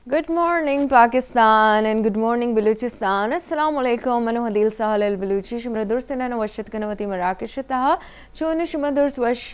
Good morning Pakistan and good morning Baluchistan. Assalamu alaikum. Manu Hadil Sahal al Baluchi Shumradur Sinana Washat Kanawati Marrakesh Taha Chone Shumadur Swash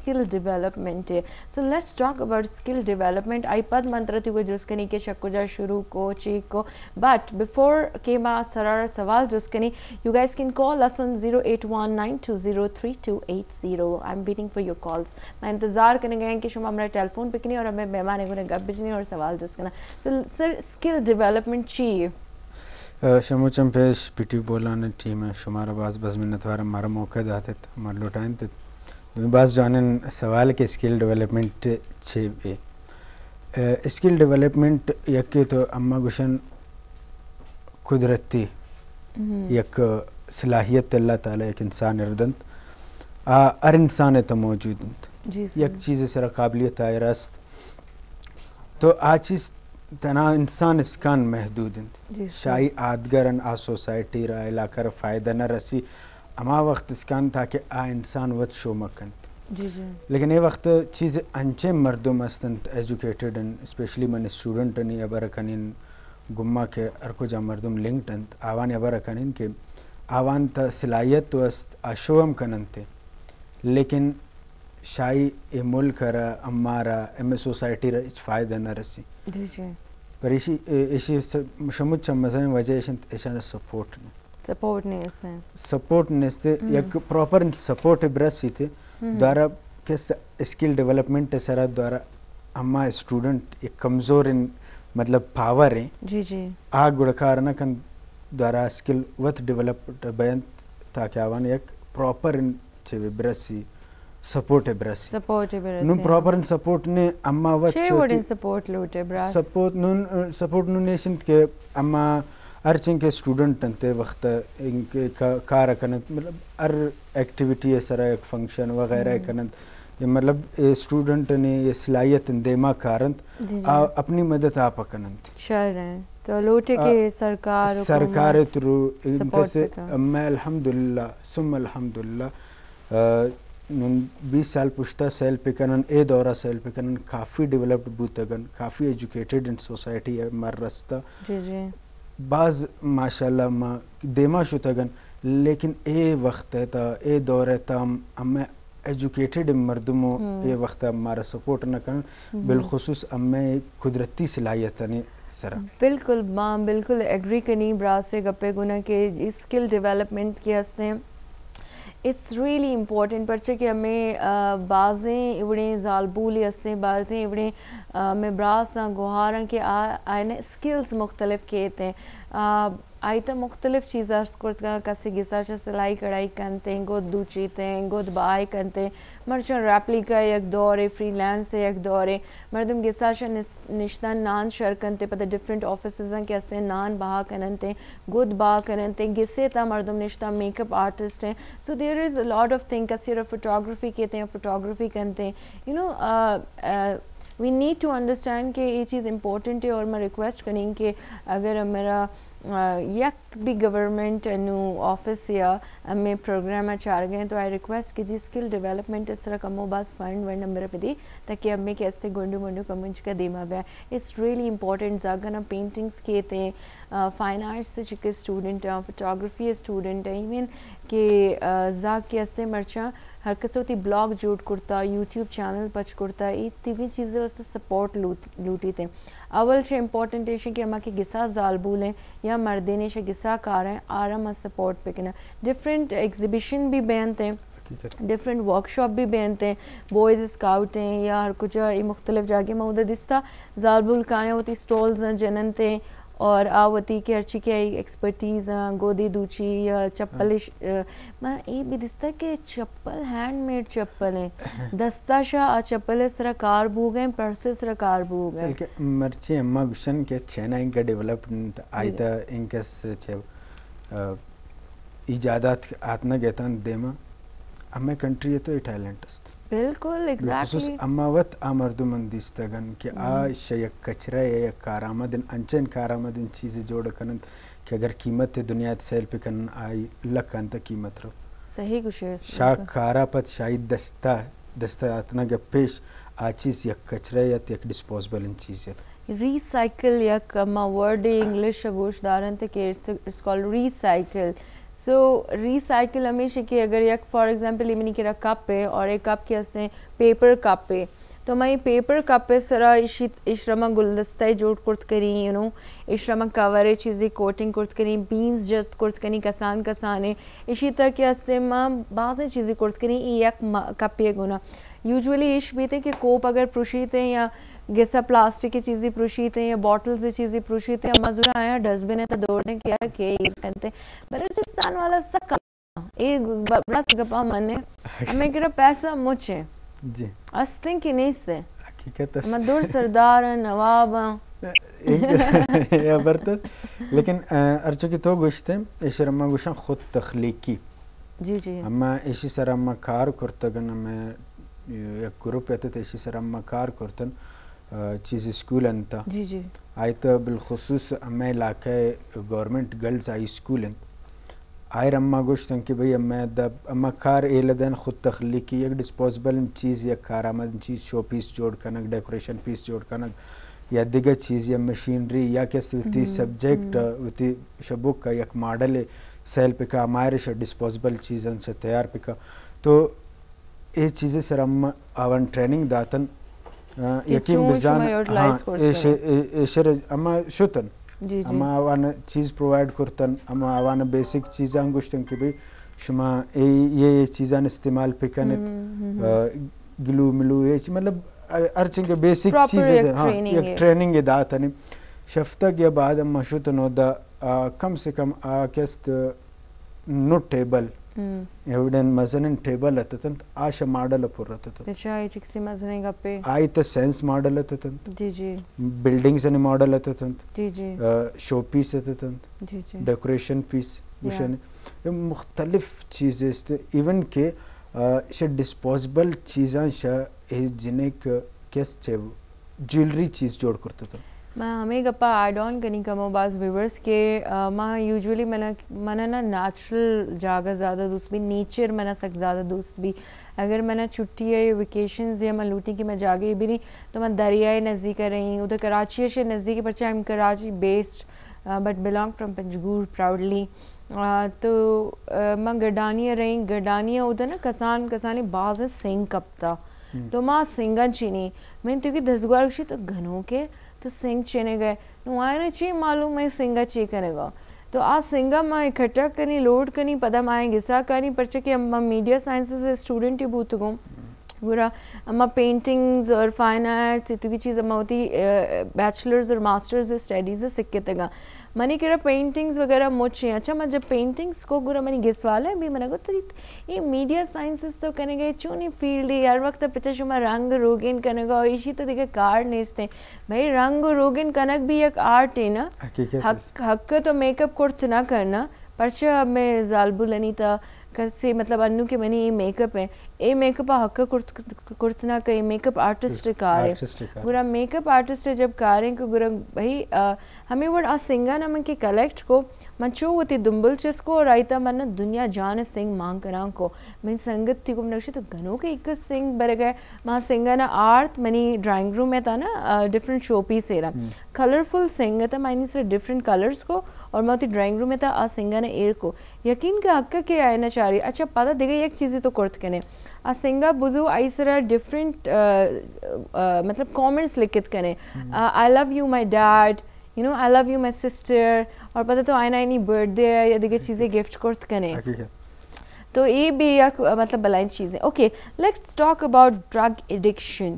skill development hai. So let's talk about skill development. I pad mantra ti ko juskani ke shakkuja shuru ko cheek ko, but before kema sarara sawal juskani, you guys can call us on 0819203280. I'm waiting for your calls. میں انتظار کریں گے کہ شما ہمارا telephone پکنی اور ہمیں مہمان کو گپ بجنی اور سوال جسکنا. سر اسکل ڈیولپمنٹ چی شموچم پیش پیٹی بولانا ٹیم ہے شمارا باز بز منتوار ہمارا موقع داتے ہمارا لوٹائن تے باز جانن سوال کے اسکل ڈیولپمنٹ چھے بے اسکل ڈیولپمنٹ یکی تو اما گوشن قدرتی یک صلاحیت اللہ تعالی ایک انسان اردنت ہر انسان تا موجود یک چیز سر قابلیت آئی راست تو آ چیز تنا انسان اسکان محدود شاہی آدگرن آ سوسائٹی را علاقہ را فائدہ نہ رسی اما وقت اسکان تھا کہ آ انسان ود شو مکند لیکن یہ وقت چیز انچے مردم استنت ایجوکیٹڈ اسپیشلی من اسٹوڈنٹ یا برکنین گما کے ارکو جا مردم لنکڈ آوان یا برکنین کہ آوان تا صلاحیت تو است آشوم کننتے لیکن شاہی اے ملک را امارا ایم سوسائٹی را اچ فائدہ نہ رسی پر ایشی شمود چم مثلا وجہ ایشان سپورٹ نہیں استے یک پراپر سپورٹ برسی تھے دوارا کس اسکل ڈیولپمنٹ سرا دوارا اما اسٹوڈنٹ ایک کمزور ان مطلب پاور ہیں آگ گڑکارنا کن دوارا اسکل وت ڈیولپ بیان تاکہ آوان یک پراپر ان چھوے برسی سپورٹ برسی نون پراپر ان سپورٹ نے اما وت سپورٹ لوٹے برا سپورٹ نون نیشن کے اما ارچن کے اسٹوڈنٹ انتے وقت ان کے کار کنت مطلب ار ایکٹیویٹی ہے سرا ایک فنکشن وغیرہ کنت مطلب اسٹوڈنٹ نے یہ صلاحیت دیما کارنت اپنی مدد آپ کنت شہر ہیں تو لوٹے کے سرکار ترو ان سے میں الحمدللہ ثم الحمدللہ 20 سال پشتہ سیل پکنن اے دورہ سیل پکنن کافی ڈیولپڈ بوتگن کافی ایجوکیٹڈ ان سوسائٹی ہے مر رستہ بعض ماشاءاللہ ما دیما شتگن لیکن اے وقت تا اے دور تا ہمیں ایجوکیٹڈ مردموں اے وقت ہمارا سپورٹ نہ کرن بالخصوص ہمیں قدرتی صلاحیت نے سرا بالکل ماں بالکل ایگری کنی برا سے گپے گنا کہ اسکل ڈیولپمنٹ کے ہستے اٹس ریئلی امپورٹنٹ پرچہ کہ ہمیں بعضیں اڑیں زالبولی ہستے بعضیں اڑیں میں براساں گوہاراں کے آئین اسکلز مختلف کیتے ہیں آئیتا مختلف چیزیں کرتا کسی گسا چا سلائی کڑائی کنتے ہیں گود دو چیتے ہیں گود بائی کنتے ہیں مرچن ریپلی کا یک دورے فری لینس یک دورے مردم گسا چا نشتہ نان شر کنتے پتہ ڈیفرنٹ آفیسزاں کے ہستے نان بہا کننتے گود بہا کننتے گسے تا مردم نشتہ میک اپ آرٹسٹ ہیں سو دیر از اے لاٹ آف تھنگ کسی را فوٹوگرافی کہتے ہیں فوٹوگرافی کنتے ہیں you know we need to understand کہ یہ چیز امپورٹنٹ ہے اور میں ریکویسٹ کریں کہ اگر میرا یک بھی گورنمنٹ نو آفس یا ہمیں پروگرام چار گئے تو آئی ریکویسٹ کہ جی اسکل ڈیولپمنٹ اس طرح کمو باز فنڈ ورڈ نمبر پہ دی تاکہ ہمیں کیسے گنڈو منڈو کمنچ کا دیما بیا اٹس ریئلی امپورٹنٹ زاگنا پینٹنگس کیتے ہیں فائن آرٹس سے چکے اسٹوڈنٹ ہیں فوٹوگرافی اسٹوڈنٹ ہیں ایون کہ زاگ کے ہستے مرچاں ہر کس ہوتی بلاگ جوڑ کرتا یوٹیوب چینل پچ کرتا یہ تیوی چیزیں واسطے سپورٹ لوٹی تھے اول سے امپورٹنٹ ہے کہ ہما کے گسا زال بولیں یا مردینے سے گسا کار ہیں آرام سپورٹ پہ کنا ڈفرینٹ ایگزیبیشن بھی بینتے ہیں ڈفرینٹ ورکشاپ بھی بینتے ہیں بوائز اسکاؤٹ ہیں یا ہر کچھ مختلف جاگے مہودہ دستا زال بول کائیں ہوتی سٹولز جننتے اور آوتی کے ہرچی کے ایکسپرٹیز گودی دوچی یا چپل میں یہ بھی دستا کہ چپل ہینڈ میڈ چپل ہیں دستا شاہ چپل سرا کار بو گئے پرسے سرا کار بو گئے مرچی اما گشن کے چھینا ان کا ڈیولپمنٹ آئی تا ان کے ایجادات آتنا گیتا دیما ہمیں کنٹری ہے تو یہ ٹیلنٹ است بالکل ایگزیکٹلی اما وقت آمردو من دیستگن کہ آج یک کچرہ یا کارآمدن انچن کارآمدن چیزیں جوڑ کنن کہ اگر قیمت دنیا سیل پہ کنن آئی لکھن تا قیمت رو صحیح کچھ ہے شاہ کارا پت شاہی دستا اتنا گا پیش آ چیز یک کچرہ یا یک ڈسپوزبل ان چیز ہے ریسائکل یک ما ورڈ انگلش گوش دارن تے کہ it's called recycle so recycle ہمیشہ کہ اگر یک فار ایگزامپل منی کہ کپ پہ اور ایک کپ کے ہستے پیپر کپ پہ تو میں پیپر کپ پہ سرا اشرما گلدستہ جوڑ کرت کریں یو نو اشرما کورے چیزیں کوٹنگ کرت کریں بینز جت کرت کریں کسان کسانے اسی طرح کے ہستے ماں بعض چیزیں کرت کریں یک کپ یہ گنا یوزولی عش بھی تھے کہ کوپ اگر پروشیتے ہیں یا گیسا پلاسٹک کی چیزیں پروشیتے ہیں یا بوٹل سے چیزیں پروشیتے ہیں مزورہ آیا ڈسٹبن ہے تو دوڑ دیں کہ یار کہ یہ کہتے ہیں بلوچستان والا سکا ایک بڑا سکپا من ہے ہمیں کہا پیسہ مچھے جی استن کی نہیں سے حقیقت مدور سردار نواب یا برتس لیکن ارچو کی تو گوشتے اشرما گوشن خود تخلیقی جی جی اما ایشی سر اما کار کرتگن ہمیں یک گروپ ایتا تیشی سر اما کار کرتن چیز اسکول انتا جی جی آئیتا بالخصوص اما علاقہ گورنمنٹ گرلز آئی اسکول انت آئر اما گوشتن کہ بھئی اما کار ایلدن خود تخلیقی یک ڈسپوزبل چیز یک کار آمد چیز شو پیس جوڑ کنک ڈیکوریشن پیس جوڑ کنک یا دیگر چیز یا مشینری یا کسی ویتی سبجیکٹ ویتی شبوک کا یک ماڈل سیل پکا مائرش ڈسپوزبل چیزن سے تیار پکا تو یہ چیزیں سر ہم آوان ٹریننگ داتن یقین بزان ایشر اما شتن اما آوان چیز پرووائڈ کرتن اما آوان بیسک چیزاں گوشتن کہ بھی شما یہ چیزاں استعمال پکنت گلو ملو یہ مطلب ارچنگ کے بیسک چیزیں یک ٹریننگ داتن شفتگ یا بعد اما شتن ہو دا کم سے کم آکست نو ٹیبل ایوڈن مزنن ٹیبل اتتن آشا ماڈل پر اتتن چاہی چکسی مزنن گا پہ آئی تا سینس ماڈل اتتن جی جی بلڈنگ سنی ماڈل اتتن جی جی شو پیس اتتن جی جی ڈیکوریشن پیس وشن مختلف چیزیں ایون کہ شا ڈسپوزبل چیزاں شا جنہیں کیس چھے جیولری چیز جوڑ کرتا تھا میں ہمیں گپا ایڈ آن کرنی کمو بعض ویورز کے ماں یوزولی منا نا نیچرل جاگہ زیادہ دوست بھی نیچر منا سک زیادہ دوست بھی اگر میں چھٹی ہے ویکیشنز یا میں لوٹی کی میں جاگے بھی نہیں تو میں دریائے نزدیک رہی ادھر کراچی ہے نزدیک پر چاہے Karachi based but belong from Panjgur proudly تو میں گڈانیہ رہی گڈانیہ ادھر نا کسانی بعض سنگ کپ تھا تو ماں سنگن چینی میں تو کہ دسگوار کشی تو گھنوں کے تو سنگ چینے گئے نو آئے نا چی معلوم میں سنگا چی کرنے گا تو آج سنگا میں اکھٹا کرنی لوڈ کرنی پدا میں گسا کرنی پرچہ کہ میں میڈیا سائنسز اسٹوڈنٹ ہی بہت گوں پورا اما پینٹنگز اور فائن آرٹس اتو کی چیز اما ہوتی بیچلرز اور ماسٹرز اسٹڈیز سکے تگا منی کہہ رہا پینٹنگز وغیرہ مجھے اچھا میں جب پینٹنگز کو گورا منی گسوالا ہے بھی منہ گو تو یہ میڈیا سائنسز تو کرنے گئے چونی فیلڈ ہے ہر وقت پچھا شما رنگ روگن کرنے گا اسی تو دیکھے کار نیستے بھائی رنگ روگن کنک بھی ایک آرٹ ہے نا حق تو میک اپ کرت نہ کرنا پرچہ میں زالبو لنی تا کسی مطلب انو کے منی یہ میک اپ ہے اے میک اپ حق کرتنا کہ میک اپ آرٹسٹ کار ہے گورا میک اپ آرٹسٹ جب کاریں کہ گورا بھائی ہمیں وہ سنگا نا من کے کلیکٹ کو من چو ہوتی دنبل چس کو اور آئیتا من دنیا جان سنگ مانگ کران کو من سنگت تھی کو منشی تو گنوں کے ایک سنگ بر گئے ماں سنگا نا آرٹ منی ڈرائنگ روم میں تھا نا ڈفرنٹ شو پیس ہے رہا کلرفل سنگ تھا میں سے ڈفرنٹ کلرز کو اور میں ہوتی ڈرائنگ روم میں تھا آ سنگا نا ایر کو یقین کا حق کے آئے نا چاہ رہی اچھا پتا دیکھے ایک چیزیں تو کرت کنے آ سنگا بزو آئی سرا ڈفرنٹ مطلب کامنٹس لکھت کنے I love you my dad you know I love you my sister اور پتہ تو آئینہ اینی برتھ ڈے یا دیگر چیزیں گفٹ کرت کنے تو یہ بھی ایک مطلب بلائن چیزیں okay let's talk about drug addiction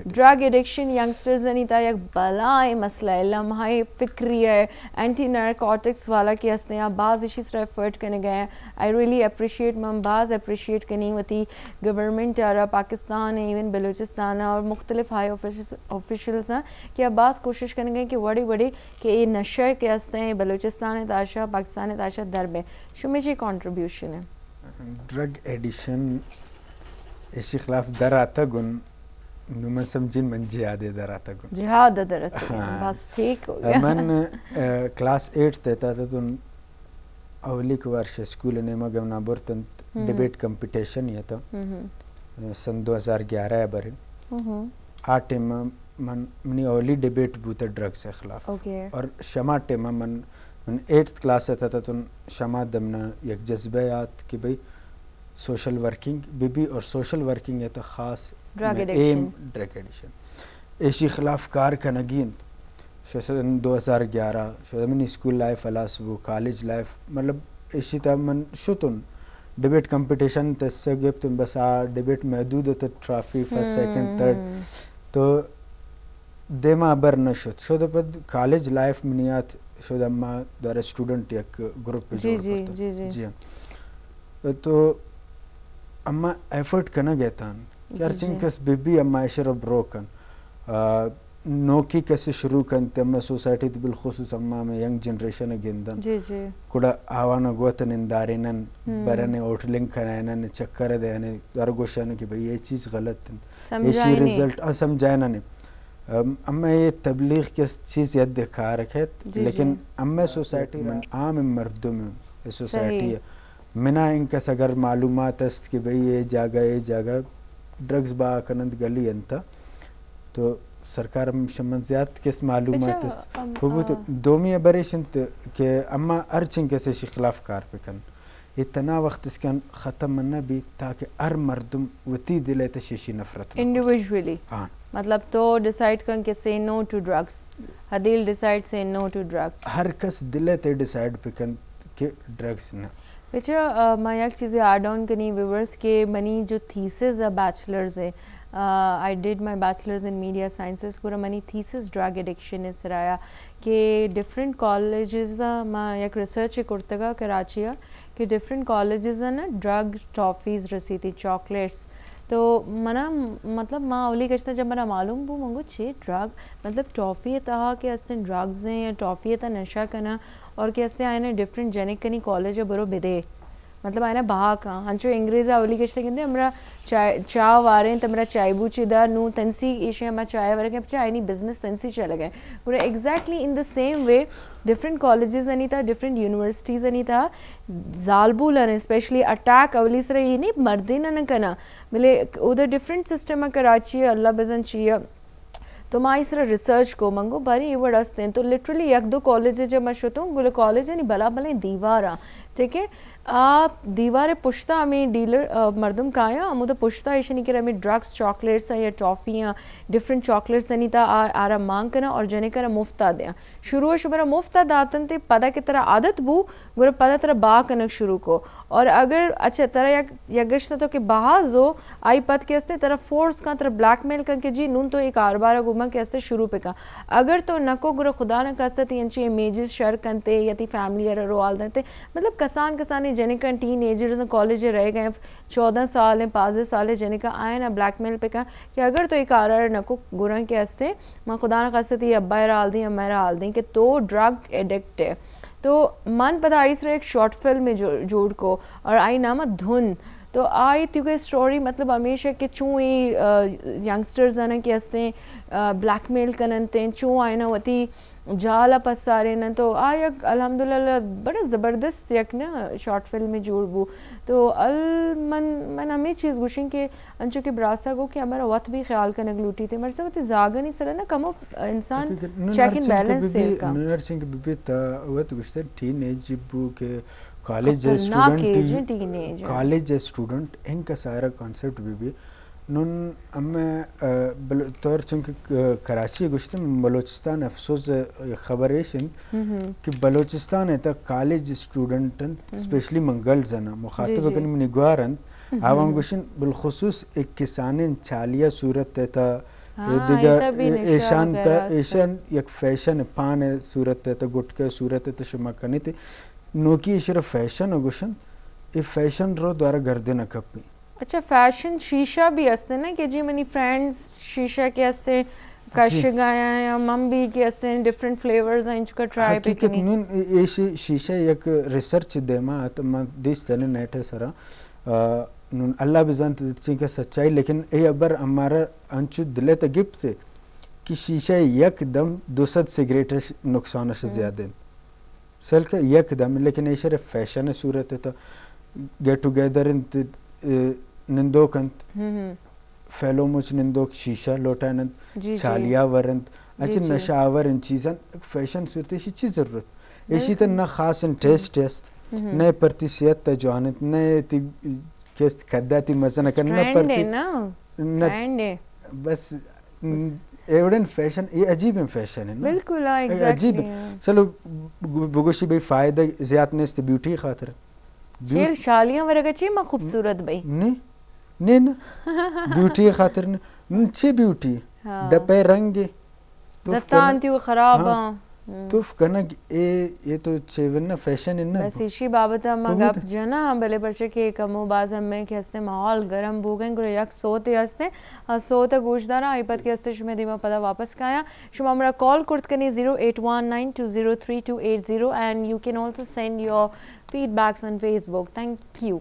drug addiction youngsters نیتا یک بلائیں مسئلہ ہے لمحہ فکری ہے اینٹی نارکوٹکس والا کی ہستے ہیں بعض اسی طرح ایفرٹ کرنے گئے ہیں آئی ریئلی اپریشیٹ میم بعض اپریشیٹ کرنی ہوتی گورنمنٹ آ رہا پاکستان ہے ایون بلوچستان ہے اور مختلف ہائی آفیشلز ہیں کہ اب بعض کوشش کرنے گئے کہ بڑی بڑی کہ یہ نشہ کے ہستے ہیں بلوچستان تاشا پاکستان تاشا درب ہے شمی جی کانٹریبیوشن ہے ڈرگ ایڈیشن اسی خلاف در آتا گن نو سمجھن من جہاد در آتا گن جہاد در آتا گن بس ٹھیک ہو گیا من کلاس 8 تیتا تھا تو اولی کو ورش اسکول نیمہ گمنا برتن ڈیبیٹ کمپٹیشن یہ تھا سن 2011 ہے برن آٹھ من منی اولی ڈیبیٹ بوتا ڈرگ سے خلاف اور شما ٹیمہ من من 8th کلاس تھا تن شما دمنا یک جذبیات کہ بھئی سوشل ورکنگ بھی اور سوشل ورکنگ ہے تو خاص ایم ڈرگ ایڈکشن ایشی خلاف کار کنگین شسن 2011 شدمن اسکول لائف الاس وہ کالج لائف مطلب ایشی تا من شتن ڈیبیٹ کمپٹیشن تسے گفتن بس ڈیبیٹ محدود ہے ٹرافی فرسٹ سیکنڈ تھرڈ تو دیما بر نشد شد پد کالج لائف منیات شد اما دار اسٹوڈنٹ یک گروپ جی جی تو اما ایفرٹ کنا گیتان یار چنکس بی اما اشر بروکن نوکی کیسے شروع کرتے اما سوسائٹی بالخصوص اما میں ینگ جنریشن گندن کڑا آوانا گوتن اندارینن برنے اوٹلنگ کرائنن چکر دینے درگوشن کہ بھئی یہ چیز غلط یہ ریزلٹ سمجھائنا نہیں اما یہ تبلیغ کس چیز ید دکھا رکھے لیکن اما سوسائٹی من عام مردم سوسائٹی ہے منا ان کس اگر معلومات است کہ بھئی یہ جاگہ ڈرگز با کنند گلی انتا تو سرکار شمنزیات کس معلومات است خوبوت دومی بریشنت کہ اما ارچن کسی شی خلاف کار پکن اتنا وقت اس کن ختم مننا بھی تاکہ ار مردم وتی دلے تشیشی نفرت انڈیویجولی مطلب تو ڈیسائیڈ کن کہ say no to drugs حدیل decide say no to drugs ہر کس دلے تے ڈیسائیڈ پکن کہ ڈرگز نہ بیچا میں یک چیزیں ایڈ آن کنی ویورس کے منی جو تھیسز ہے بیچلرز ہے I did my bachelor's in media sciences پورا منی تھیسز ڈرگ ایڈکشن ہے سرایا کہ ڈفرینٹ کالجز میں یک ریسرچ کرتگا کراچی کہ ڈفرینٹ کالجز ہیں نا ڈرگ ٹافیز رسی تھی چاکلیٹس تو منا مطلب ماں اولی کچھ جب میرا معلوم بو منگو چھے ڈرگ مطلب ٹافی تھا کہ استے ڈرگز ہیں یا ٹافی تھا نشہ کنا اور کہ استے آئے نا ڈفرینٹ جینک کنی کالج برو بدے مطلب آئے نا بہا کا ہنچو انگریز اولی کچھ کہتے ہیں ہمارا چاہ وارے تو ہمارا چائے بو چیدہ نو تنسی ایشی ہمارا چائے وارے کہ چائے نہیں بزنس تنسی چلے گئے پورا exactly in the same way different colleges نہیں تھا ڈفرینٹ یونیورسٹیز نہیں تھا زالبو لنے اسپیشلی اٹیک اولی سر یہ نہیں مردے نہ کنا ملے ادھر ڈفرینٹ سسٹم کراچی اللہ بزن چیئے تو میں اس طرح ریسرچ کو منگو باری یہ وڈ استے ہیں تو لٹرلی یک دو کالج جب میں شتوں گلے کالج نہیں بلا بلیں دیوارا ٹھیک ہے آپ دیوار پشتہ ہمیں ڈیلر مردم کایا ہم ادھر پشتہ ایشی نہیں کہ ہمیں ڈرگس چاکلیٹس یا ٹافیاں ڈفرینٹ چاکلیٹس نہیں تھا آرہ مانگ کرنا اور جنے کرا مفتہ دیا شروع شبرا مفتہ داتن تے پدا کی طرح عادت بو گورا پدا طرح با کنک شروع کو اور اگر اچھا طرح یگشتا تو کہ بہاز ہو آئی پد کے استے طرح فورس کا طرح بلیک میل کر کے جی نون تو ایک کاربارہ گوما کے استے شروع پہ کا اگر تو نکو گورا خدا نہ کستا تی انچی امیجز شیئر کنتے یا تی فیملی یا روال دیتے مطلب کسانے جنے کا ٹین ایجرز کالج رہ گئے 14 سال 15 سال جنے کا آئے نا بلیک میل پہ کا کہ اگر تو ایک آرہ نکو گورا کے استے ماں خدا نہ کستا تی ابا رال دیں اما رال دیں کہ تو ڈرگ ایڈکٹ ہے تو من پتہ آئی سر ایک شارٹ فلم میں جوڑ کو اور آئی نام دھن تو آئی کیونکہ اسٹوری مطلب ہمیشہ کہ چوں یہ ینگسٹرز ہیں کہ استے بلیک میل کننتے چوں آئے نا وتی جالا پسارے نا تو آئی الحمدللہ بڑا زبردست یک نا شارٹ فلم میں جوڑ بو تو من ہمیں چیز گوشیں کہ انچو کہ براسا گو کہ ہمارا وقت بھی خیال کا نگلوٹی تھے مرسا وقت زاگا نہیں سرا نا کمو انسان چیک ان بیلنس سے کا نرسنگ بی بی تا وقت گوشتے ٹین ایج بو کہ کالج اسٹوڈنٹ ان کا سارا کانسیپٹ بھی نون ہمیں طور چونکہ کراچی گشتے بلوچستان افسوس خبر ایشن کہ بلوچستان ہے تا کالج اسٹوڈنٹن اسپیشلی منگلز ہیں مخاطب کنی منی گوارن آوان گوشن بالخصوص ایک کسانین چالیا صورت تا دیگا ایشان یک فیشن پان صورت تا گٹکے صورت تا شما کنی تی نوکی اشرا فیشن گوشن ای فیشن رو دوارا گردے نہ کپی اچھا فیشن شیشہ بھی استے نا کہ جی منی فرینڈز شیشہ کے استے کشگ آیا یا ممبی کے استے ڈفرنٹ فلیورز ہیں چکا ٹرائی پہ کنی حقیقت نون ایشی شیشہ یک ریسرچ دیما آتا دیس تینے نیٹ ہے سرا نون اللہ بزان تدرچیں کہ سچائی لیکن ای ابر ہمارا انچو دلے تا گپ تے کہ شیشہ یک دم 200 سگریٹ نقصانش زیادہ سل کا یک دم لیکن ایشر فیشن صورت ہے تا گیٹ ٹوگیدر نندو کنت فیلو مچ نندو شیشہ لوٹانند چالیا ورند اچھا نشہ آور ان چیزاں فیشن صورت ہے چیز ضرورت اسی طرح نہ خاص ٹیسٹ است نہ پرتی صحت تجوانت نہ تی کیست کھداتی مثلا کرنا پرتی نہ بس ایوڈن فیشن یہ عجیب فیشن ہے نا بالکل عجیب. چلو بگوشی بھائی فائدہ زیادہ نیست بیوٹی خاطر شیر شالیاں ورگا چی ما خوبصورت بھائی نہیں بیوٹی خاطر چی بیوٹی دپے رنگ دستان تیو خراب توف کنگ یہ تو چیون فیشن ہے نا بس اسی بابت ہم گپ جنا بلے پرچے کے کمو باز ہمیں کہ ہستے ماحول گرم بوگیں گرے یک سوتے ہستے سوتا گوش دارا ایپت کے ہستے شمی دیما پدا واپس کایا شما ہمارا کال کرت کنی 0819203280 and you can also send your feedbacks on Facebook. Thank you.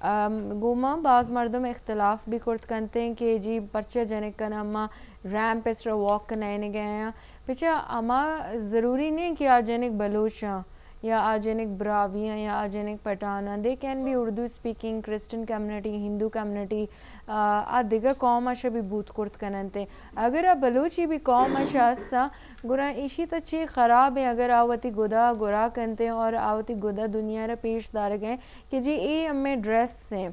گوما بعض مردم اختلاف بھی کرت کنتے ہیں کہ جی پرچہ جنک کنا اما ریم پہ سر واک کنائنے گئے ہیں پچھا اما ضروری نہیں کہ آجنک بلوچاں یا آجنک براویاں یا آجنک پٹھانا دے can be Urdu speaking Christian community Hindu community آ دیگر قوم اشا بھی بوت کرت کننتے اگر آ بلوچی بھی قوم اشا ہستا گرا ایشی تا چی خراب ہے اگر آواتی گدا گرا کنتے ہیں اور آواتی گدا دنیا را پیش دار گئے کہ جی اے ہمیں ڈریس سے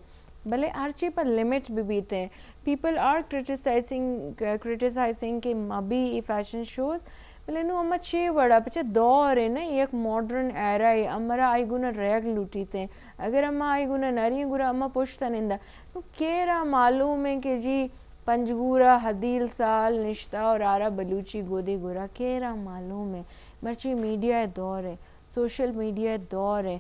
بلے ہر چیز پر لمٹ بھی بیتے ہیں پیپل آر کرٹیسائزنگ کہ مبی فیشن شوز بلے نو اما چھ وڑا پچھے دور ہے نا ایک ماڈرن ایرا ہے امرا آئی گونا ریگ لوٹیتے ہیں اگر اما آئی گونا نری ہیں گورا اما پوشتا نندہ تو کیرا معلوم ہے کہ جی پنجگورا حدیل سال نشتہ اور آرا بلوچی گودے گورا کیرا معلوم ہے مرچی میڈیا دور ہے سوشل میڈیا دور ہے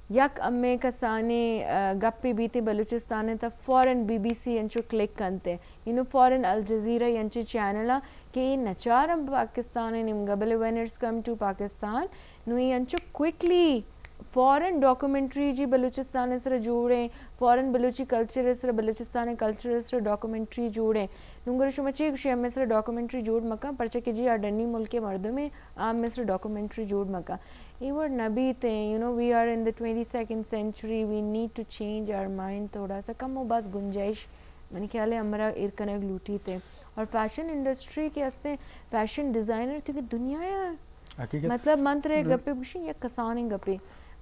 یک امے کسانے گپی بیتے بلوچستان تا فورن بی بی سی انچو کلک کنتے انو فورن الجزیرہ انچو چینلا کہ یہ نچارم پاکستان نمگا بلے when it's come to Pakistan نو یہ انچو کوئکلی فورن ڈاکومنٹری جی بلوچستان اس رہا جوڑیں فورن بلوچی کلچر اس رہا بلوچستان کلچر اس رہا ڈاکومنٹری جوڑیں نونگر شما چی کشی ہم اس رہا ڈاکومنٹری جوڑ مکا پرچہ کہ جی اڈنی ملک مردوں میں آم اس رہا ڈاکومنٹری جوڑ مکا یہ ورڈ نبی تے you know we are in the 22nd century we need to change our mind تھوڑا سا کم ہو بس گنجائش میں نے خیال ہے ہمارا ارکنگ لوٹی تے اور فیشن انڈسٹری کے ہستے فیشن ڈیزائنر تھی کہ دنیا ہے مطلب منترے گپے بشی یا کسانے گپے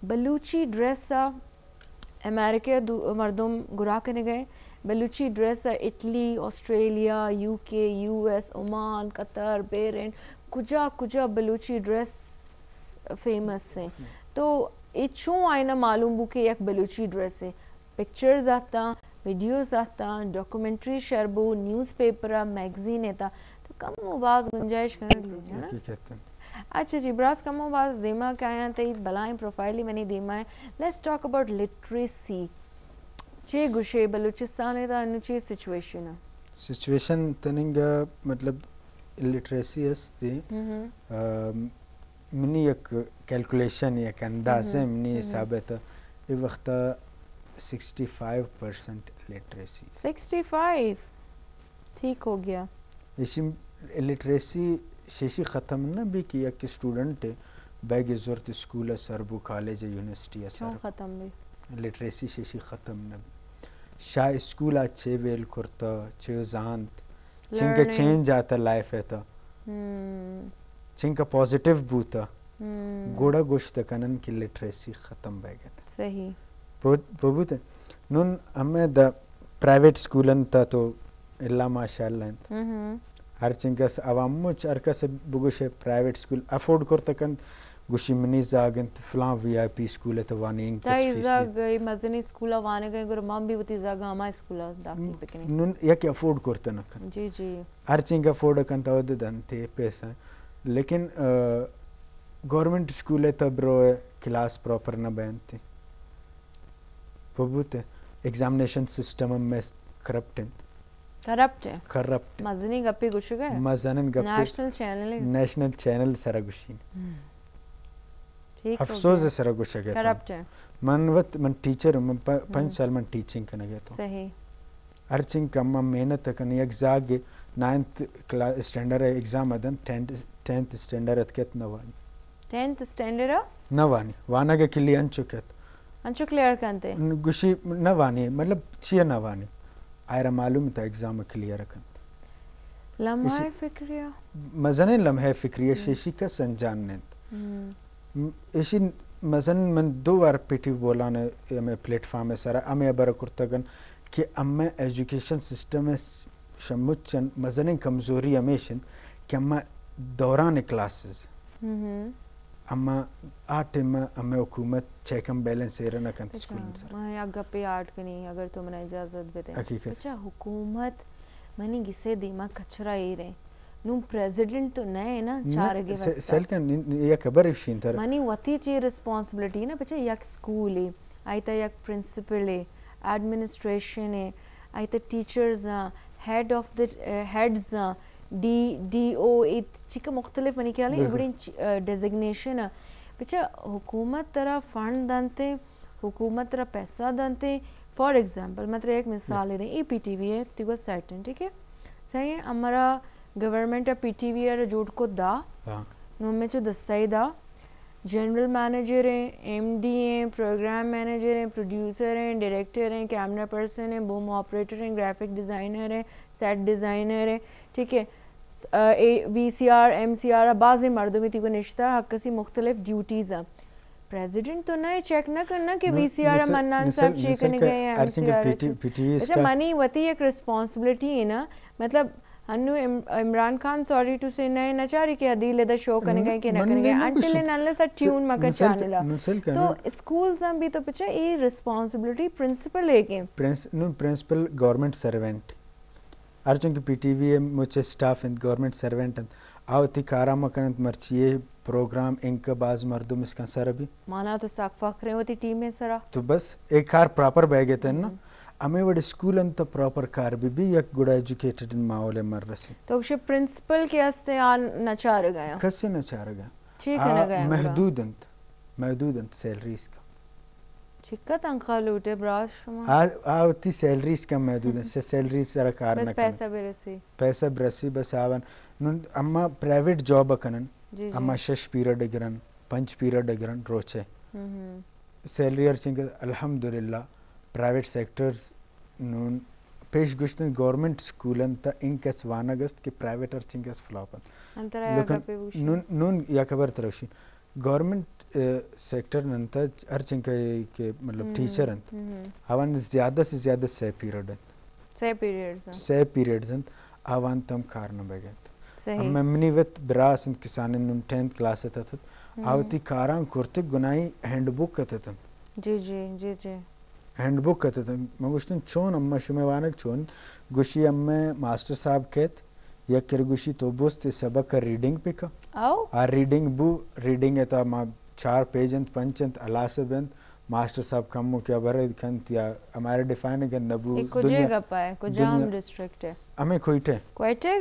بلوچی ڈریس امریکہ مردم گرا کرنے گئے Balochi dress Italy Australia you کے U S Oman Qatar Bahrain کجا کجا بلوچی ڈریس فیمس ہیں تو اچھوں آئینہ معلوم بو کہ یک بلوچی ڈریس ہے پکچرز آتا ویڈیوز آتا ڈاکومنٹری شربو نیوز پیپرہ میگزین ایتا تو کم و باز گنجائش کرنے لگے نا اچھا جی براز کم و باز دیما کیا آیا تھا بلائیں پروفائلی میں نے دیما ہے لیٹس ٹاک اباؤٹ لٹریسی چے گوشے بلوچستان ہے تا انو چے سچویشن ہے سچویشن تننگا مطلب لٹریسی ہستی منی یک کیلکولیشن یک اندازے منی حساب ہے تا یہ وقتا 65% لٹریسی 65 ٹھیک ہو گیا اسی لٹریسی شیشی ختم نہ بھی کہ یک اسٹوڈنٹ بیگ زورت اسکول سربو کالج یونیورسٹی سر ختم بھی لٹریسی شیشی ختم نہ شاہ اسکول اچھے ویل کرتا چھے زانت چنکا چینج آتا لائف ہے تا چنکا پوزیٹیو بوتا گوڑا گوشت کنن کی لٹریسی ختم بے گیا تھا صحیح بوتے نون ہمیں دا پرائیویٹ سکولن تا تو اللہ ماشاءاللہ انت ہر چنکس عوام مچ ارکس بگوش پرائیویٹ سکول افورڈ کرتا کن گوشی منی زاگنت فلان وی آئی پی سکول ہے تو وانی انگ تائی زاگ گئی مزنی سکولہ وانے گئے گر مام بھی ہوتی زاگا ہمارے سکولہ داخل بکنے نون یکی افورڈ کرتا نکن جی جی ہر چنگ افورڈ کن تا ودے دن تے پیسہ لیکن گورنمنٹ سکول ہے تب رو کلاس پراپر نہ بینتے بوتے ایگزامنیشن سسٹم میں کرپٹ ہیں کرپٹ مزنی گپی گوشو گئے مزنن گپی نیشنل چینل سرا گوشین افسوس ہے سرا گوشا گیا کرپٹ ہے من ٹیچر من 5 سال من ٹیچنگ کرنے گیا تو صحیح ہر چنگ کم محنت کرنے ایگزاگ 9th کلاس اسٹینڈرڈ ایگزام ادن 10th اسٹینڈرڈ اتکت نوانی 10th اسٹینڈرڈ نوانی وانا کے کلی انچکت انچو کلیئر کنتے گوشی نوانی مطلب چیئر نوانی آئرہ معلوم تا ایگزام کلیئر کنت لمحہ فکریہ مزن لمحہ فکریہ شیشی کا سنجان نیند ایشی مزن من 2 بار پیٹی بولانا ہمیں پلیٹ فارم ہے سارا ہمیں ابرا کرتگن کہ ہمیں ایجوکیشن سسٹم میں شمچن مزن کمزوری ہمیشن کہ ہمیں دوران کلاسز اما آٹم ہمیں حکومت چیکم بیلنس ہے رہنا کنت سکول سر میں یا گپی آٹ کنی اگر تو منہ اجازت بھی دیں اچھا حکومت منی گسے دیما کچرا ہی رہے نو پریزیڈنٹ تو نئے نا چارگے وستا سیلکن یہ خبر ایشین تر منی وطی چی رسپانسبلیٹی نا بچے یک سکول ہے آئیتا یک پرنسپل ہے ایڈمنسٹریشن ہے آئیتا teachers head of the heads D O چکا مختلف منی کیا لیں بڑی ڈیزگنیشن ہے بچہ حکومت طرح فنڈ دانتے حکومت را پیسہ دنتے فار ایگزامپل مطلب ایک مثال دیں ای پی ٹی وی ہے تیگو سرٹن ٹھیک ہے صحیح ہے ہمارا گورنمنٹ پی ٹی وی ہے جوٹ کو دا نو میں چو دستائی دا جنرل مینیجر ہیں ایم ڈی ہیں پروگرام مینیجر ہیں پروڈیوسر ہیں ڈائریکٹر ہیں کیمرہ پرسن ہیں بوم آپریٹر ہیں گرافک ڈیزائنر ہیں سیٹ ڈیزائنر ہیں ٹھیک ہے V C R M C R بعض مردوں میں تیگو نشتہ حق کسی مختلف ڈیوٹیز ہیں پریزیڈنٹ تو نہ چیک نہ کرنا کہ وی سی آر منان صاحب چیک کرنے گئے ہیں ایم سی آر اچھا منی وتی ایک رسپانسبلٹی ہے نا مطلب انو عمران خان سوری ٹو سے نئے نچاری کہ عدیل دا شو کرنے گئے کہ نہ کرنے گئے انٹل ان انلیس ٹیون مکا چانلا تو اسکولز ہم بھی تو پچھا یہ رسپانسبلٹی پرنسپل ہے کہ پرنسپل گورنمنٹ سرونٹ ارچن کی پی ٹی وی مجھے سٹاف ہیں گورنمنٹ سرونٹ آوتی کارا مکنت مرچیے پروگرام انک باز مردم اس کا سر بھی مانا تو ساک فاکریں ہوتی ٹیم میں سرا تو بس ایک کار پراپر بہ گئے تھے نا ہمیں وڈ اسکول انت پراپر کار بھی یک گڈ ایجوکیٹڈ ان ماحول مر رسی تو کچھ پرنسپل کے ہستے آن نچار گیا کس سے نچار گیا ٹھیک ہے گیا محدود انت سیلریز کا چکا تنخواہ لوٹے براش شما آوتی سیلریز کا محدود ہیں سیلریز سر کار نہ پیسہ برسی بس آون اما پرائیویٹ جاب کنن اما 6 پیریڈ گرن 5 پیریڈ گرن روچے سیلری ارچنگ الحمدللہ پرائیویٹ سیکٹرز نون پیش گشتن گورنمنٹ سکولن تا انکس وانگست کہ پرائیویٹ ارچنگس فلاپن لیکن نون یا خبر ترشی گورنمنٹ سیکٹر ننتا ارچنگ کے مطلب ٹیچر انت آوان زیادہ سے زیادہ 6 پیریڈز انت آوان تم کار نہ بگنت اما منی وت براس انت کسانن نم 10th کلاس تت آوتی کاران کرتے گنائی ہینڈ بک کتتن جی جی جی جی ہینڈ بک کتتن مگوشتن چون اما شمی وانک چون گوشی اما ماسٹر صاحب کہت یا کرگوشی تو بوست سبق کا ریڈنگ پکا ریڈنگ بو ریڈنگ ہے تو ما 4 پیج انت 5 انت اللہ سے بند ماسٹر صاحب کمو کیا برے کنت یا ہمارے ڈیفائن ہے نبو کجے گپا ہے کجام ڈسٹرکٹ ہے ہمیں کوئٹے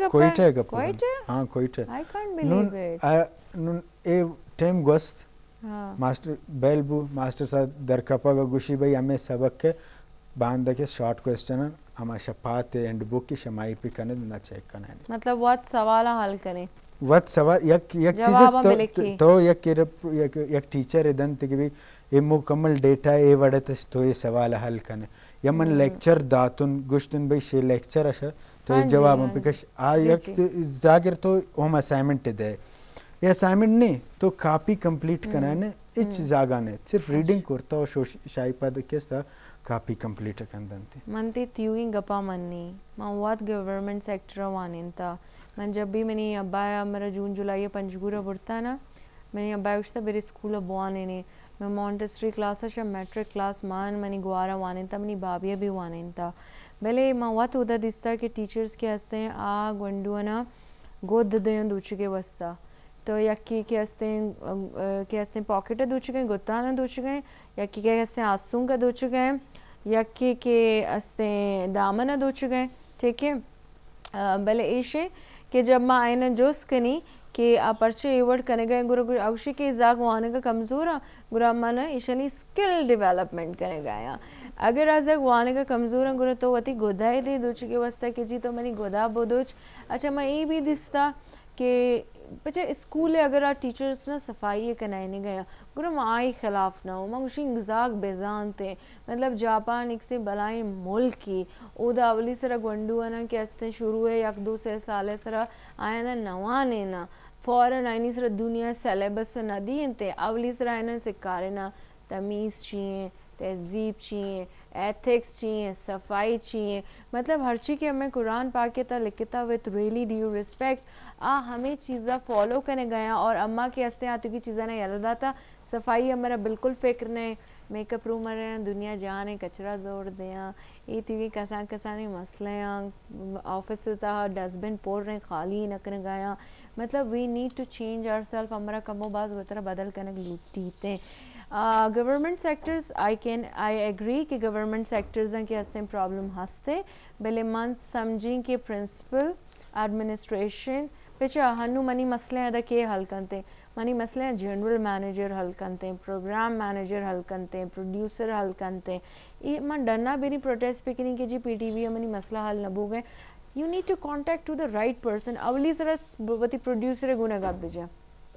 گپا ہاں کوئٹے I can't believe it نون اے ٹیم گوست ماسٹر بیل بو ماسٹر صاحب در کپا گا گوشی بھائی ہمیں سبق کے باندھ کے شارٹ کوسچن ہما شپات اینڈ بک کی شمائی پہ کنے نہ چیک کرنا ہے مطلب وات سوالہ حل کریں وات سوال یک چیز تو یک ٹیچر ادن تے کہ بھی یہ مکمل ڈیٹا اے وڑت تو یہ سوال حل کرنے یا من لیکچر داتن گشتن بھائی شی لیکچر اشا تو یہ جواب ہم پکش یک زاگر تو ہم اسائنمنٹ دے یہ اسائنمنٹ نہیں تو کاپی کمپلیٹ کرانے اچ زاگا نے صرف ریڈنگ کرتا اور شائی پاد کیستا کاپی کمپلیٹ کندن تھی منتی تیوگی گپا منی من وات گورنمنٹ سیکٹر وانین تا من جب بھی منی ابایا میرا جون جولائی پنجگورہ برتا نا منی ابایا اشتا میرے اسکول بوانے نے میں مونٹسٹری کلاس شا میٹرک کلاس مان منی گوارا وانین تا منی بابیا بھی وانین تا بلے من وات ہوتا دیستا کہ ٹیچرز کے ہستے ہیں گونڈوانا گود دیان دو چکے وستا تو یکی کے ہستے پاکٹ دو چکے ہیں گتانا دو چکے ہیں یکی کے ہستے آسوں کا دو چکے ہیں یکی کے ہستے دامنا دو چکے ہیں ٹھیک ہے بلے ایشے کہ جب ماں آئینہ جوس کنی کہ پرچے ایورڈ کنے گئے گرا اوشی کے ازاق وانے کا کمزورا گرا مانا ایشانی سکل ڈیویلپمنٹ کنے گیا اگر ازاق وانے کا کمزورا گرا تو واتی گودائی دے دو چکے وستا کہ جی تو منی گودا بودوچ اچھا میں ای بھی دستا کہ بچے اسکول اگر ٹیچرز نا صفائی کنائے نہیں گیا گرا مائی خلاف نہ ہو مانگوشی انگزاق بیزان تھے مطلب جاپان ایک سے بلائیں ملک کی او دا اولی سرا گونڈو انا کہ استے شروع ہے 1-2 سالے سرا آیا نا نوانے نا فوراً آئینی سرا دنیا سیلیبس نا دی انتے اولی سرا آئینا سکارے نا تمیز چیئیں تہذیب چیئیں ایتھکس چیئیں صفائی چیئیں مطلب ہر چیز کے ہمیں قرآن پاک کے تا لکھتا with really due respect ہمیں چیزیں فالو کرنے گیا اور اماں کے ہستے آتی کی چیزیں نہیں یاد آتا صفائی ہمارا بالکل فکر نہیں میک اپ روم رہے ہیں دنیا جانے کچرا دوڑ دیا یہ تیوی کسانے مسئلے ہیں آفس تا ڈسٹبن پور رہے خالی نکنے گیا مطلب we need to change ourselves ہمارا کمو باز وطرہ بدل کرنے لوٹیتے گورنمنٹ سیکٹرز آئی ایگری کہ گورنمنٹ سیکٹرز ہیں کہ ہستے پرابلم ہستے بلے من سمجھیں کہ پرنسپل ایڈمنسٹریشن پچھا ہنو منی مسئلے ہیں دا کے حل کرتے ہیں منی مسئلے ہیں جنرل مینیجر حل کرتے ہیں پروگرام مینیجر حل کرتے ہیں پروڈیوسر حل کرتے ہیں یہ من ڈرنا بھی نہیں پروٹیسٹ پہ نہیں کہ جی پی ٹی وی منی مسئلہ حل نہ بو گئے you need to contact to the right person اولی سر وتی پروڈیوسر گناہ گپ بجا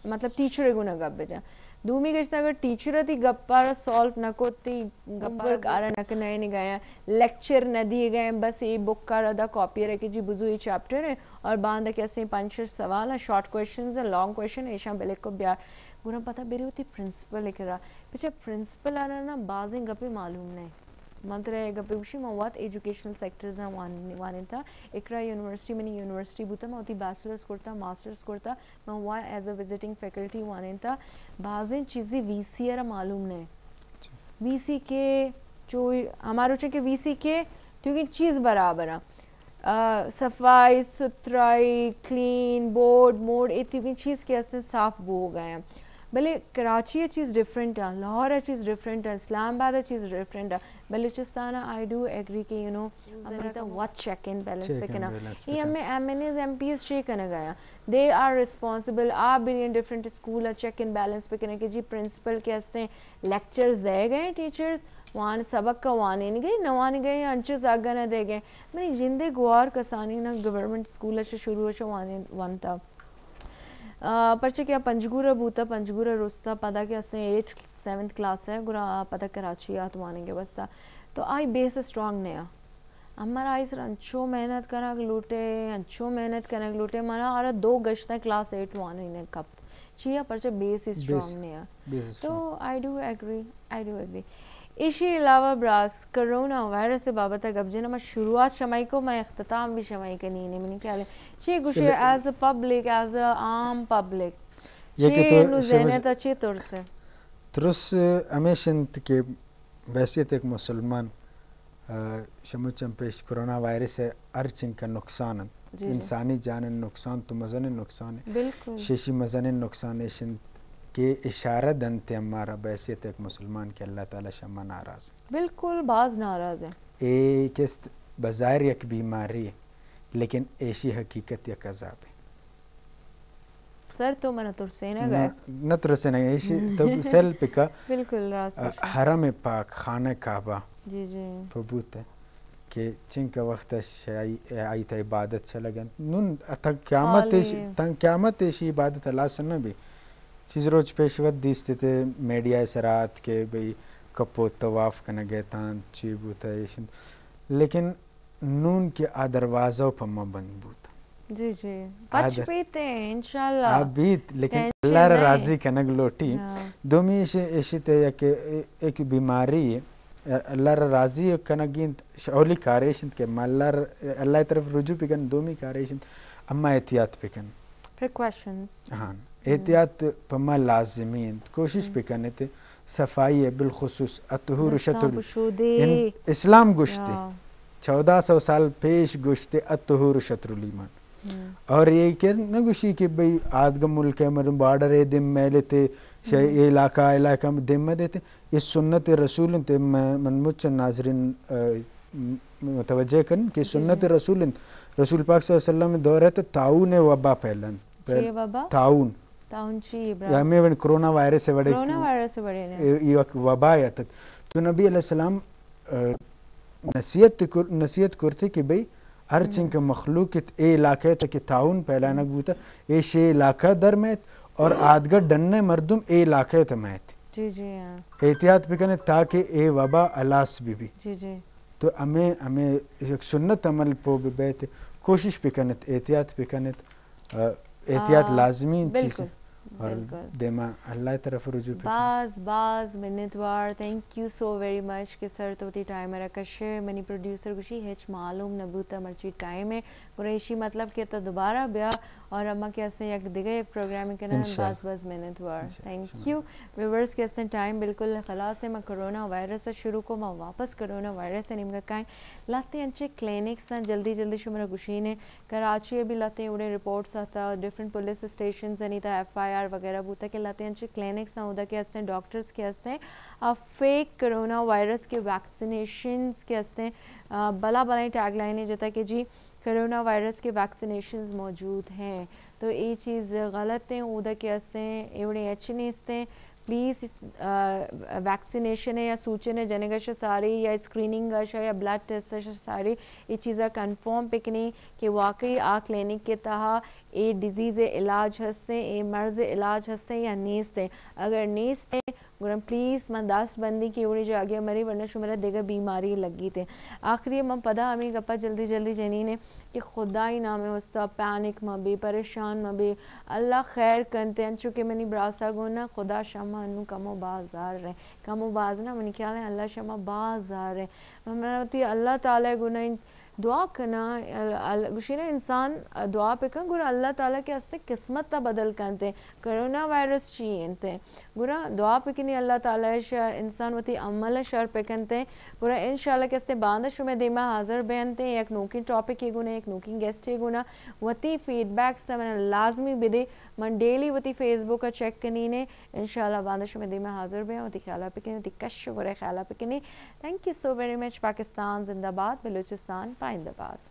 مطلب ٹیچر گناہ گپ بجا دومی گشت اگر ٹیچر تھی گپارا سالو نہ کوتی گپر کارا نہ نئے نہیں گیا لیکچر نہ دیے گئے بس یہ بک کا ردا کاپی ہے کہ جی بزو یہ چیپٹر ہے اور باندھ کیسے 5-6 سوال ہیں شارٹ کویشچنز ہیں لانگ کویشچن ایشاں بلے کو بیار گنا پتہ بیری ہوتی پرنسپل لکھ رہا پچھا پرنسپل آ رہا نا بعضیں گپے معلوم نہیں منتر ہے گپے وشی مواد ایجوکیشنل سیکٹرز ہیں وانن تھا اقرا یونیورسٹی منی یونیورسٹی بوتا میں ہوتی بیچلرز کرتا ماسٹرز کرتا میں ہوا ایز اے وزٹنگ فیکلٹی وانن تھا بعضیں چیزیں وی سی ہے معلوم نہیں وی سی کے جو ہمارے چاہے کہ وی سی کے کیونکہ چیز برابر ہے صفائی ستھرائی کلین بورڈ موڈ یہ کیونکہ چیز کے ایسے صاف بو ہو گئے ہیں بھلے کراچی یہ چیز ڈفرینٹ ہے لاہور یہ چیز ڈفرینٹ ہے اسلام آباد یہ چیز ڈفرینٹ ہے بلوچستان آئی ڈو ایگری کہ یو نو ہمارا واٹ چیک ان بیلنس پہ کنا یہ ہمیں MNAs MPAs check کرنا گیا دے آر ریسپانسبل آپ بھی ڈفرینٹ اسکول ہے چیک ان بیلنس پہ کرنے کہ جی پرنسپل کے ہستے لیکچرز دے گئے ٹیچرز وہاں سبق کا وانے نہیں گئے نوانے گئے انچز آگا نہ دے گئے میں نے جندے گوار کسانی نہ گورنمنٹ اسکول اچھا شروع اچھا وان تھا پرچہ کیا پنجگورہ بوتا پنجگورہ رستا پتا کہ اس نے 8th-7th کلاس ہے گرا پتا کراچی آت مانے گے بستا تو آئی بیس اسٹرانگ نیا ہمارا آئی سر انچو محنت کرنا لوٹے انچو محنت کرنا لوٹے مانا آرہ 2 گشتہ کلاس 8 وانے نے کب چیا پرچہ بیس اسٹرانگ نیا تو آئی ڈو ایگری اسی علاوہ براس کرونا وائرس سے بابت گب جنا میں شروعات شمائی کو میں اختتام بھی شمائی کا نہیں منی کیا لیں چی گوشی as a public as a عام پبلک چی انو ذہنیت اچھی طور سے ترس ہمیشنت کے بحثیت ایک مسلمان شموچن پیش کرونا وائرس ہے ارچن کا نقصان انسانی جان نقصان تو مزن نقصان ہے شیشی مزن نقصان ہے کہ اشارہ دنتے ہمارا بحثیت ایک مسلمان کے اللہ تعالیٰ شمع ناراض ہے بالکل بعض ناراض ہے ایک بظاہر یک بیماری ہے لیکن ایشی حقیقت یک عذاب ہے سر تو منہ ترسینا گئے نہ ترسینا گئے ایشی تو سیل پکا بالکل راست حرم پاک خانہ کعبہ جی جی فبوت ہے کہ چن کا وقت آئی تا عبادت چلا گیا نون قیامت ایشی عبادت اللہ سننا بھی چیز روچ پیشوت دیستے تھے میڈیا سرات کے بھئی کپو طواف کرنا گئے تھا چی بوتا ہے لیکن نون کے دروازوں پر بند بوتا جی جی بچ پیتے ہیں انشاءاللہ آپ بیت لیکن اللہ راضی کنگ لوٹی دومی ایشی تے ایک بیماری ہے اللہ راضی کنگین اولی کاریشن کے اللہ طرف رجوع پکن دومی کاریشن اما احتیاط پکن پریکویشنز ہاں احتیاط پما لازمین کوشش پکنے تھے صفائی ہے بالخصوص اطہور شطر اسلام گشتے 1400 سال پیش گشتے اطہور شطر الایمان اور یہ کہ نہ گوشی کہ بھئی آدھگا ملک ہے مرم بارڈر دم میلے تے یہ علاقہ دم میں دیتے یہ سنت رسول تے من مچن ناظرین متوجہ کرن کہ سنت رسول پاک صلی اللہ علیہ وسلم دور ہے تو تعاون وبا پھیلن تعاون چی ہمیں کرونا وائرس سے بڑے یہ وبا ہے تو نبی علیہ السلام نصیحت کرتے کہ بھئی ہر چنک مخلوق اے علاقہ تک تعاون پھیلانا گوتا اے شے علاقہ درمیت اور آدھگا ڈننے مردم اے علاقہ تمیت جی جی احتیاط بکنے تاکہ اے وبا علاس بھی جی جی تو ہمیں ایک سنت عمل پو بیت کوشش بکنت احتیاط بکنت احتیاط لازمی چیز ہے اور دیما اللہ طرف رجوع باز منتوار thank you so very much کہ سر توتی ٹائم ہے کشے منی پروڈیوسر گوشی ہیچ معلوم نبوتا مرچی ٹائم ہے گریشی مطلب کہ تو دوبارہ بیا اور اما کے اس نے یک دیگے ایک پروگرامنگ کرنا باز منتوار تھینک یو ویورز کے اس نے ٹائم بالکل خلاص ہے میں کرونا وائرس سے شروع کو میں واپس کرونا وائرس سے نمگا کائیں لاتے انچے کلینکس ہیں جلدی شمرا گوشی نے کراچی بھی لاتے اڑے رپورٹس آتا ڈیفرنٹ پولیس اسٹیشنز نہیں تھا FIR وغیرہ بوتا کہ لاتے ہیں کلینکس نہ ہوتا کہ ہستے ڈاکٹرز کے ہستے فیک کرونا وائرس کے ویکسینیشنز کے ہستے بلا بلائیں ٹیگ لائنیں جتا کہ جی کرونا وائرس کے ویکسینیشنز موجود ہیں تو یہ چیز غلط ہیں اودا کے ہستے ایوڑے اچھنے ہستے پلیز ویکسینیشن ہے یا سوچن ہے جنگش ساری یا اسکریننگ یا بلڈ ٹیسٹ ساری یہ چیزیں کنفرم پکنی کہ واقعی آ کلینک کے تہا اے ڈیزیز علاج ہستے اے مرض علاج ہستے یا نیستے اگر نیستے گرم پلیز من داست بندی کی اوڑی جو آگے مری ورنہ شمرہ دیگر بیماری لگی تھے آخری من پدا ہمیں گپا جلدی جلدی جنینے کہ خدای نام وستا پینک مبی پریشان مبی اللہ خیر کنتے ہیں چونکہ منی براسا گونا خدا شما انو کمو بازار رہے کمو بازنا منی خیال ہے اللہ شما بازار رہے میں ہوتی اللہ تعالیٰ گونا دعا کرنا گوشینا انسان دعا پہ کن گورا اللہ تعالیٰ کے ہستے قسمت تا بدل کنتے کرونا وائرس چیئن تے گورا دعا پہ کنی اللہ تعالیٰ انسان ہوتی عمل شر پہ کنتے گورا انشاءاللہ کے ہستے باندش میں دیما حاضر بینتے ایک نوکین ٹاپک ہی گونا ایک نوکین گیسٹ ہی گونا وتی فیڈ بیک سے من لازمی بدے من ڈیلی وتی فیس بک کا چیک کنینے انشاءاللہ باندش میں دیما حاضر بین وتی خیالہ پہ کنی وتی کش گورے خیالہ پہ کنی تھینک یو سو ویری مچ پاکستان زندہ باد بلوچستان پائندہ باد